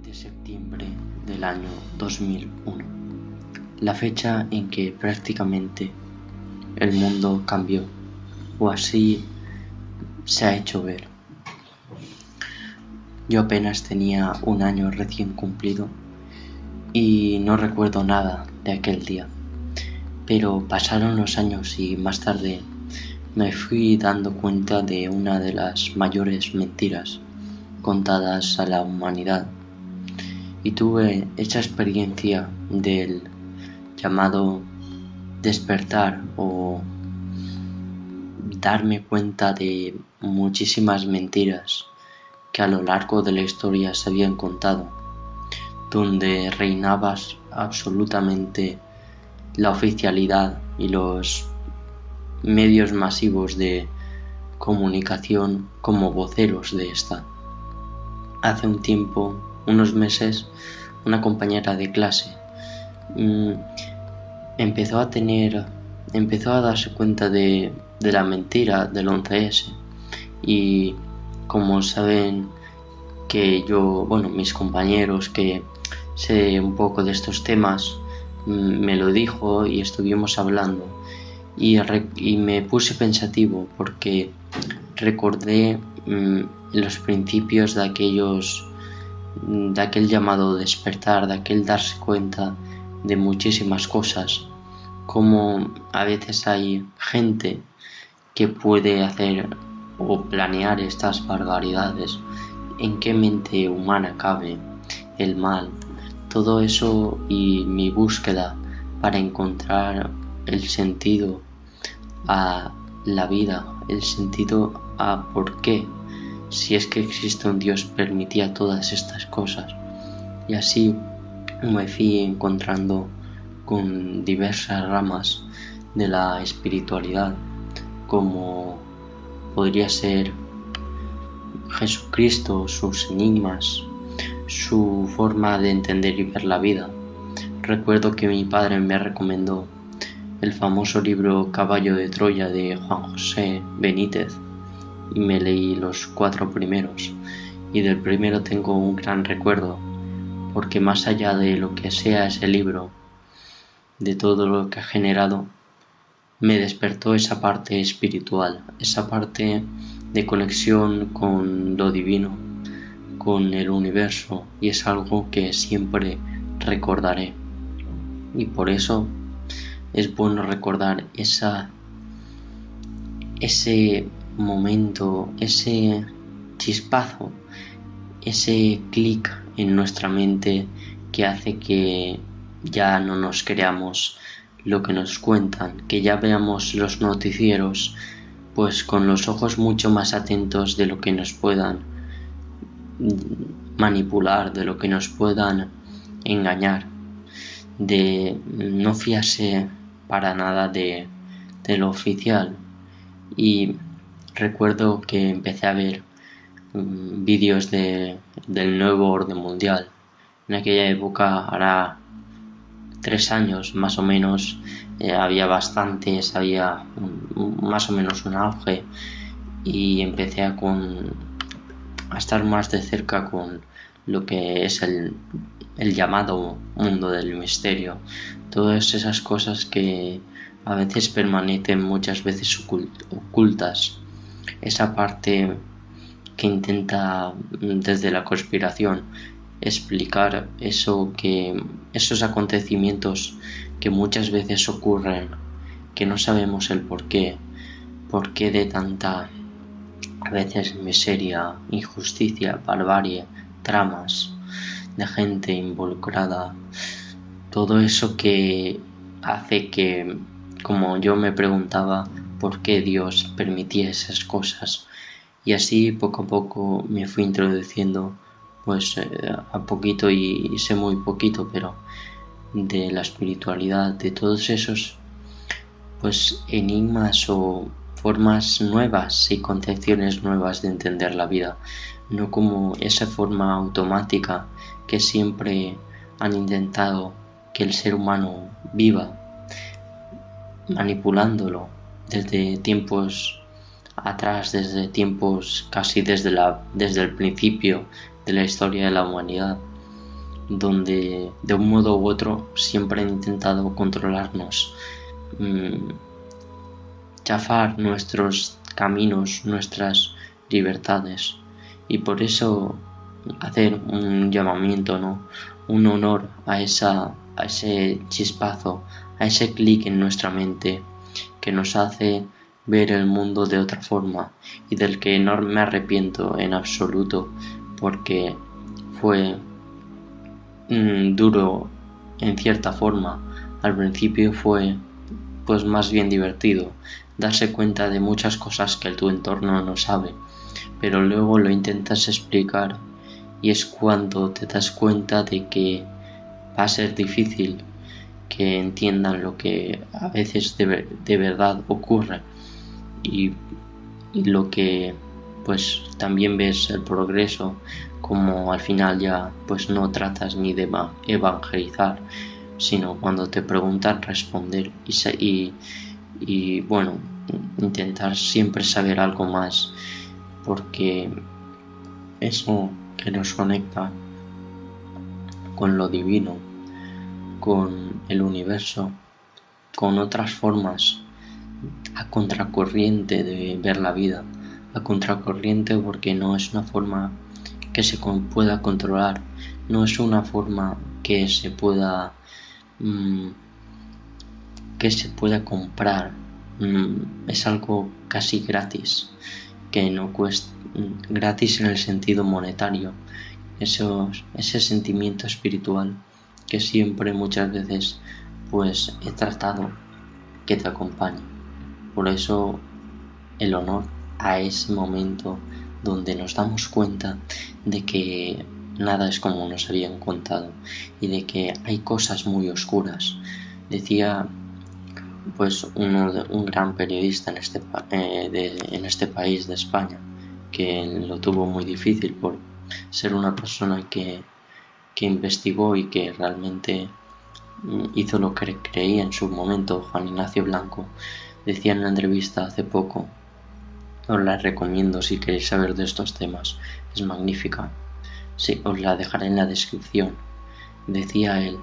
de septiembre del año 2001, la fecha en que prácticamente el mundo cambió, o así se ha hecho ver. Yo apenas tenía un año recién cumplido y no recuerdo nada de aquel día, pero pasaron los años y más tarde me fui dando cuenta de una de las mayores mentiras contadas a la humanidad, y tuve esa experiencia del llamado despertar o darme cuenta de muchísimas mentiras que a lo largo de la historia se habían contado, donde reinaba absolutamente la oficialidad y los medios masivos de comunicación como voceros de esta. Hace un tiempo, unos meses, una compañera de clase empezó a darse cuenta de la mentira del 11S, y como saben que yo, mis compañeros que sé un poco de estos temas, me lo dijo y estuvimos hablando, y me puse pensativo porque recordé los principios de aquel llamado despertar, de aquel darse cuenta de muchísimas cosas, como a veces hay gente que puede hacer o planear estas barbaridades. ¿En qué mente humana cabe el mal? Todo eso, y mi búsqueda para encontrar el sentido a la vida, el sentido a por qué, si es que existe un Dios, permitía todas estas cosas. Y así me fui encontrando con diversas ramas de la espiritualidad, como podría ser Jesucristo, sus enigmas, su forma de entender y ver la vida. Recuerdo que mi padre me recomendó el famoso libro Caballo de Troya de Juan José Benítez, y me leí los 4 primeros, y del primero tengo un gran recuerdo, porque más allá de lo que sea ese libro, de todo lo que ha generado, me despertó esa parte espiritual, esa parte de conexión con lo divino, con el universo, y es algo que siempre recordaré. Y por eso es bueno recordar ese momento, ese chispazo, ese clic en nuestra mente que hace que ya no nos creamos lo que nos cuentan, que ya veamos los noticieros pues con los ojos mucho más atentos de lo que nos puedan manipular, de lo que nos puedan engañar, de no fiarse para nada de lo oficial. Y recuerdo que empecé a ver vídeos del nuevo orden mundial. En aquella época, hará 3 años más o menos, había bastantes, había más o menos un auge, y empecé a estar más de cerca con lo que es el llamado mundo del misterio. Todas esas cosas que a veces permanecen muchas veces ocultas. Esa parte que intenta desde la conspiración explicar esos acontecimientos que muchas veces ocurren, que no sabemos el por qué de tanta, a veces, miseria, injusticia, barbarie, tramas de gente involucrada. Todo eso que hace que, como yo me preguntaba, por qué Dios permitía esas cosas. Y así poco a poco me fui introduciendo a poquito, y sé muy poquito, pero de la espiritualidad, de todos esos enigmas o formas nuevas y concepciones nuevas de entender la vida, no como esa forma automática que siempre han intentado que el ser humano viva, manipulándolo desde tiempos atrás, desde tiempos casi desde el principio de la historia de la humanidad. donde de un modo u otro siempre han intentado controlarnos, chafar nuestros caminos, nuestras libertades. Y por eso hacer un llamamiento, ¿no? Un honor a ese chispazo, a ese clic en nuestra mente que nos hace ver el mundo de otra forma y del que no me arrepiento en absoluto, porque fue duro en cierta forma. Al principio fue pues más bien divertido darse cuenta de muchas cosas que tu entorno no sabe, pero luego lo intentas explicar y es cuando te das cuenta de que va a ser difícil que entiendan lo que a veces de verdad ocurre, y lo que pues también ves el progreso, como al final ya pues no tratas ni de evangelizar, sino cuando te preguntan responder y bueno, intentar siempre saber algo más, porque eso que nos conecta con lo divino, con el universo, con otras formas, a contracorriente de ver la vida, a contracorriente porque no es una forma que se pueda controlar, no es una forma que se pueda comprar, es algo casi gratis, que no cuesta, gratis en el sentido monetario, ese sentimiento espiritual que siempre muchas veces pues he tratado que te acompañe. Por eso el honor a ese momento donde nos damos cuenta de que nada es como nos habían contado y de que hay cosas muy oscuras. Decía pues un gran periodista en este país de España, que lo tuvo muy difícil por ser una persona que investigó y que realmente hizo lo que creía en su momento. Juan Ignacio Blanco decía en una entrevista hace poco, os la recomiendo si queréis saber de estos temas, es magnífica, sí, os la dejaré en la descripción. Decía él,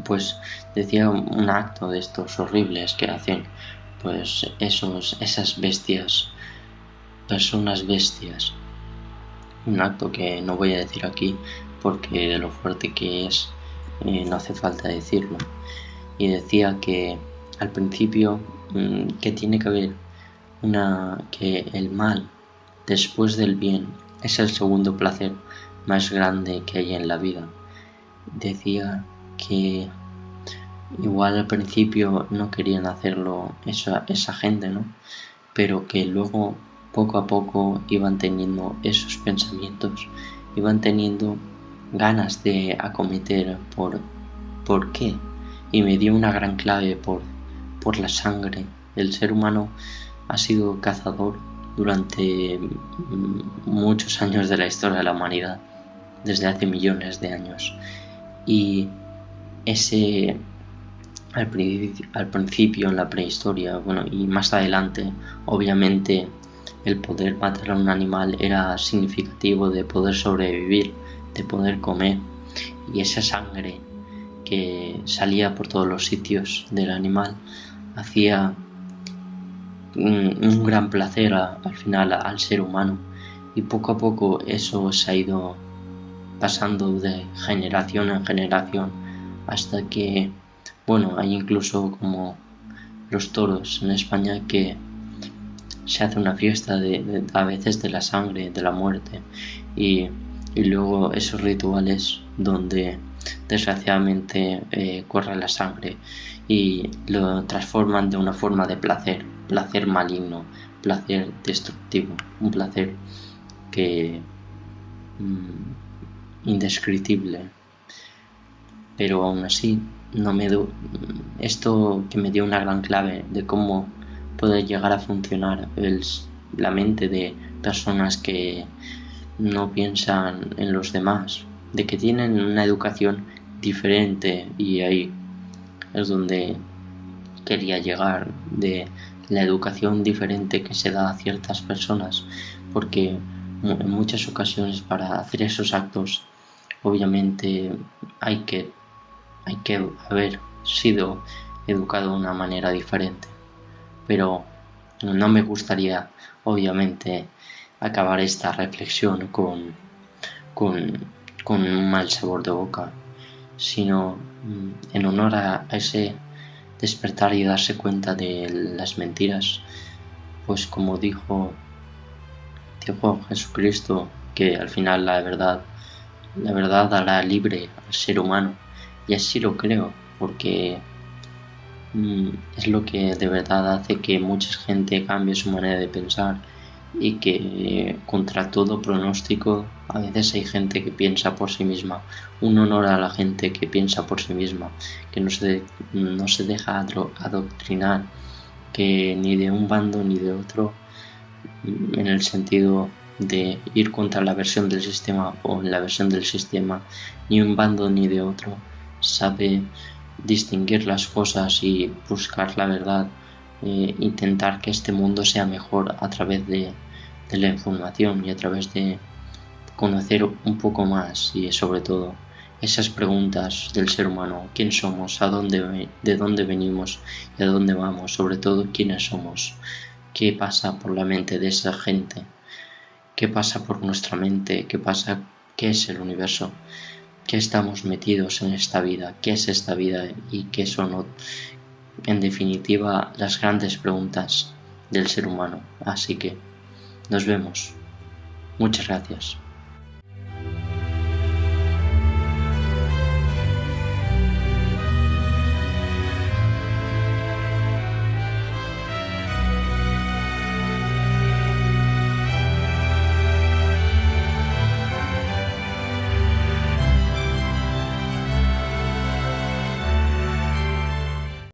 pues decía un acto de estos horribles que hacen pues esas bestias, personas bestias, un acto que no voy a decir aquí porque de lo fuerte que es no hace falta decirlo. Y decía que al principio que tiene que haber que el mal después del bien es el segundo placer más grande que hay en la vida. Decía que igual al principio no querían hacerlo esa gente, ¿no? Pero que luego poco a poco iban teniendo esos pensamientos, iban teniendo ganas de acometer por qué. Y me dio una gran clave por la sangre. El ser humano ha sido cazador durante muchos años de la historia de la humanidad, desde hace millones de años. Y ese al principio en la prehistoria, bueno, y más adelante, obviamente el poder matar a un animal era significativo de poder sobrevivir, de poder comer, y esa sangre que salía por todos los sitios del animal hacía un gran placer al final al ser humano, y poco a poco eso se ha ido pasando de generación en generación hasta que, bueno, hay incluso como los toros en España, que se hace una fiesta a veces de la sangre, de la muerte, y luego esos rituales donde desgraciadamente corre la sangre y lo transforman de una forma de placer maligno, placer destructivo, un placer que indescriptible. Pero aún así esto que me dio una gran clave de cómo puede llegar a funcionar la mente de personas que no piensan en los demás, de que tienen una educación diferente, y ahí es donde quería llegar, de la educación diferente que se da a ciertas personas, porque en muchas ocasiones para hacer esos actos, obviamente hay que haber sido educado de una manera diferente. Pero no me gustaría, obviamente, acabar esta reflexión con, con un mal sabor de boca, sino en honor a ese despertar y darse cuenta de las mentiras, pues como dijo Jesucristo, que al final la verdad hará libre al ser humano, y así lo creo, porque es lo que de verdad hace que mucha gente cambie su manera de pensar y que contra todo pronóstico a veces hay gente que piensa por sí misma. Un honor a la gente que piensa por sí misma, que no se deja adoctrinar, que ni de un bando ni de otro, en el sentido de ir contra la versión del sistema o en la versión del sistema, ni un bando ni de otro sabe distinguir las cosas y buscar la verdad, intentar que este mundo sea mejor a través de la información y a través de conocer un poco más y sobre todo esas preguntas del ser humano: quién somos, de dónde venimos y a dónde vamos, sobre todo quiénes somos, qué pasa por la mente de esa gente, qué pasa por nuestra mente, qué es el universo, qué estamos metidos en esta vida, qué es esta vida y qué son, en definitiva, las grandes preguntas del ser humano. Así que nos vemos. Muchas gracias.